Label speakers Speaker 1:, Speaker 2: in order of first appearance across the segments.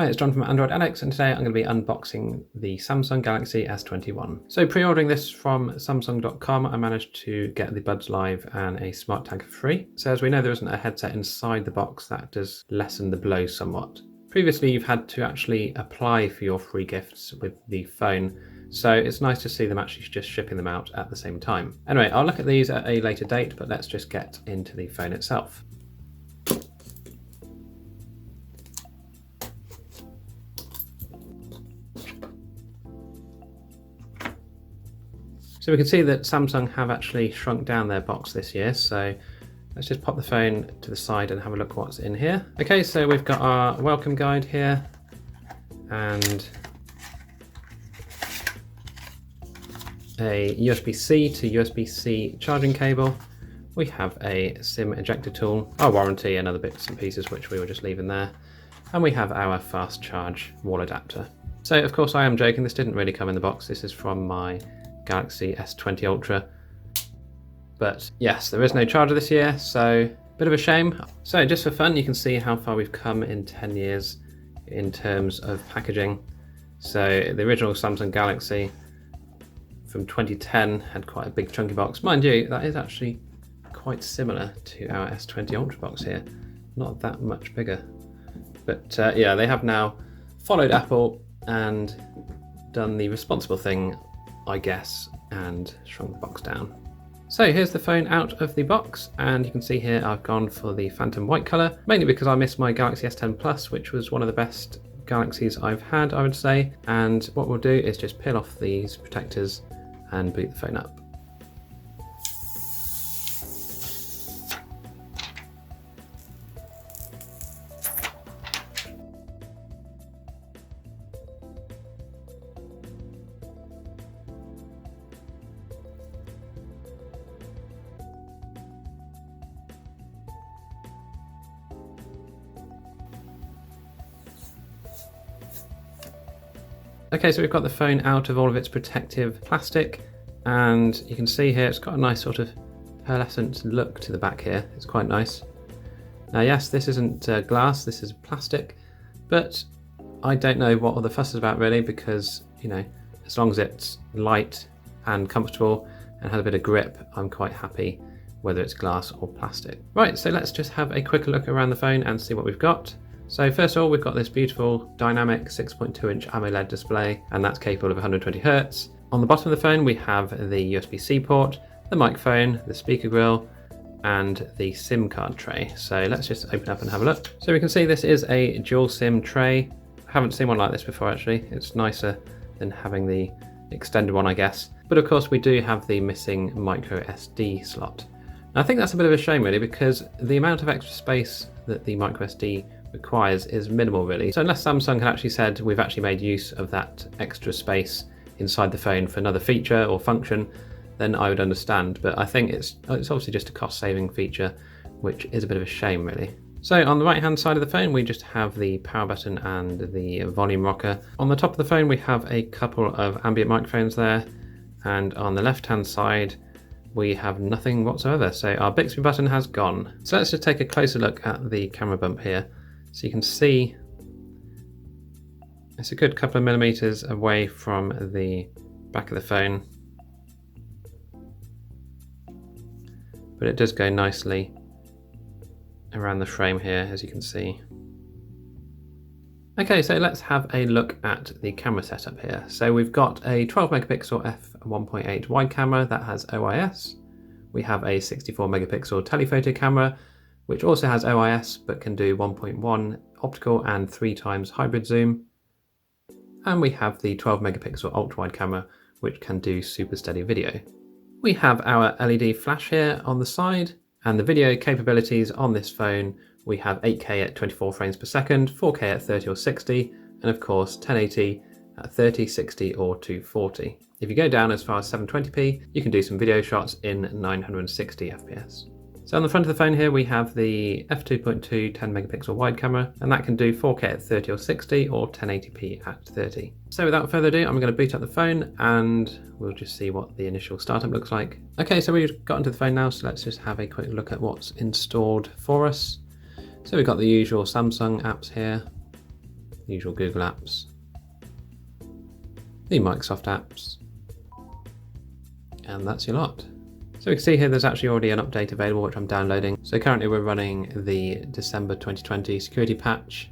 Speaker 1: Hi, it's John from Android Addicts, and today I'm going to be unboxing the Samsung Galaxy S21. So pre-ordering this from Samsung.com, I managed to get the Buds Live and a smart tag for free. So as we know, there isn't a headset inside the box. That does lessen the blow somewhat. Previously, you've had to actually apply for your free gifts with the phone, so it's nice to see them actually just shipping them out at the same time. Anyway, I'll look at these at a later date, but let's just get into the phone itself. So we can see that Samsung have actually shrunk down their box this year, so let's just pop the phone to the side and have a look what's in here. Okay, so we've got our welcome guide here, and a USB-C to USB-C charging cable. We have a SIM ejector tool, our warranty and other bits and pieces which we will just leave in there. And we have our fast charge wall adapter. So of course I am joking, this didn't really come in the box. This is from my Galaxy S20 Ultra. But yes, there is no charger this year, so bit of a shame. So just for fun, you can see how far we've come in 10 years in terms of packaging. So the original Samsung Galaxy from 2010 had quite a big chunky box. Mind you, that is actually quite similar to our S20 Ultra box here. Not that much bigger. But yeah, they have now followed Apple and done the responsible thing, I guess, and shrunk the box down. So here's the phone out of the box, and you can see here I've gone for the Phantom white colour, mainly because I missed my Galaxy S10 Plus, which was one of the best Galaxies I've had, I would say. And what we'll do is just peel off these protectors and boot the phone up. Okay, so we've got the phone out of all of its protective plastic, and you can see here it's got a nice sort of pearlescent look to the back here. It's quite nice. Now yes, this isn't glass, this is plastic, but I don't know what all the fuss is about really, because, you know, as long as it's light and comfortable and has a bit of grip, I'm quite happy whether it's glass or plastic. Right, so let's just have a quick look around the phone and see what we've got. So first of all, we've got this beautiful dynamic 6.2-inch AMOLED display, and that's capable of 120 Hz. On the bottom of the phone, we have the USB-C port, the microphone, the speaker grill, and the SIM card tray. So let's just open up and have a look. So we can see this is a dual SIM tray. I haven't seen one like this before actually. It's nicer than having the extended one, I guess. But of course we do have the missing micro SD slot. And I think that's a bit of a shame really, because the amount of extra space that the micro SD requires is minimal really. So unless Samsung had actually said we've actually made use of that extra space inside the phone for another feature or function, then I would understand. But I think it's obviously just a cost-saving feature, which is a bit of a shame really. So on the right hand side of the phone, we just have the power button and the volume rocker. On the top of the phone, we have a couple of ambient microphones there, and on the left hand side we have nothing whatsoever. So our Bixby button has gone. So let's just take a closer look at the camera bump here. So you can see it's a good couple of millimeters away from the back of the phone, but it does go nicely around the frame here, as you can see. Okay, so let's have a look at the camera setup here. So we've got a 12 megapixel f1.8 wide camera that has OIS. We have a 64 megapixel telephoto camera, which also has OIS but can do 1.1 optical and 3 times hybrid zoom. And we have the 12 megapixel ultra-wide camera, which can do super steady video. We have our LED flash here on the side, and the video capabilities on this phone, we have 8K at 24 frames per second, 4K at 30 or 60, and of course 1080 at 30, 60 or 240. If you go down as far as 720p, you can do some video shots in 960 FPS. So on the front of the phone here, we have the f2.2 10 megapixel wide camera, and that can do 4K at 30 or 60 or 1080p at 30. So without further ado, I'm going to boot up the phone and we'll just see what the initial startup looks like. Okay, so we've got into the phone now, so let's just have a quick look at what's installed for us. So we've got the usual Samsung apps here. the usual Google apps, the Microsoft apps, and that's your lot. So we can see here there's actually already an update available which I'm downloading. So currently we're running the December 2020 security patch.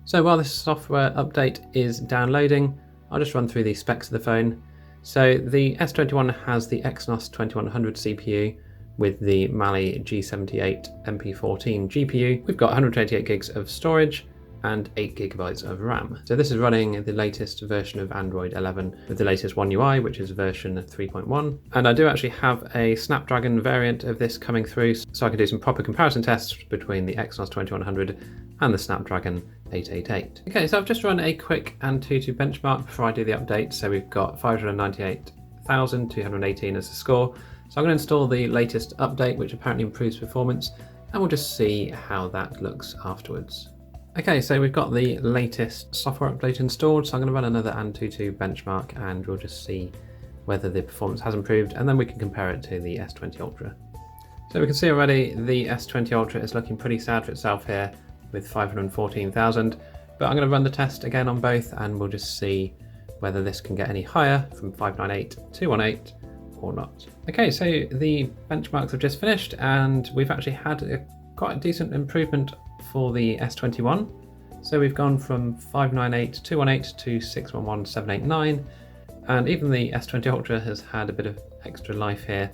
Speaker 1: So while this software update is downloading, I'll just run through the specs of the phone. So the S21 has the Exynos 2100 CPU with the Mali G78 MP14 GPU. We've got 128 gigs of storage and 8 gigabytes of RAM. So this is running the latest version of Android 11 with the latest One UI, which is version 3.1. And I do actually have a Snapdragon variant of this coming through, so I can do some proper comparison tests between the Exynos 2100 and the Snapdragon 888. Okay, so I've just run a quick AnTuTu benchmark before I do the update. So we've got 598,218 as the score. So I'm going to install the latest update, which apparently improves performance, and we'll just see how that looks afterwards. Okay, so we've got the latest software update installed, so I'm going to run another AnTuTu benchmark and we'll just see whether the performance has improved, and then we can compare it to the S20 Ultra. So we can see already the S20 Ultra is looking pretty sad for itself here with 514,000, but I'm going to run the test again on both and we'll just see whether this can get any higher from 598,218 or not. Okay, so the benchmarks have just finished and we've actually had quite a decent improvement for the S21. So we've gone from 598,218 to 611,789, and even the S20 Ultra has had a bit of extra life here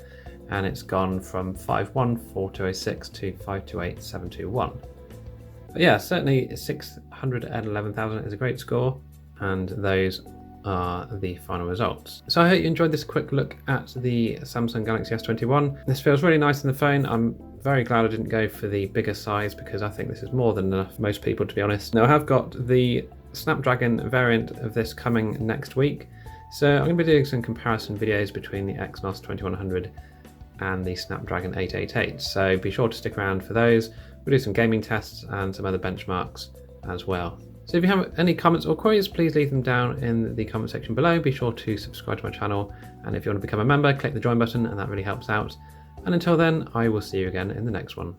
Speaker 1: and it's gone from 514,206 to 528,721. But yeah, certainly 611,000 is a great score, and those are the final results. So I hope you enjoyed this quick look at the Samsung Galaxy S21. This feels really nice in the phone. I'm very glad I didn't go for the bigger size because I think this is more than enough for most people, to be honest. Now I have got the Snapdragon variant of this coming next week. So I'm going to be doing some comparison videos between the Exynos 2100 and the Snapdragon 888. So be sure to stick around for those. We'll do some gaming tests and some other benchmarks as well. So if you have any comments or queries, please leave them down in the comment section below. Be sure to subscribe to my channel, and if you want to become a member, click the join button and that really helps out. And until then, I will see you again in the next one.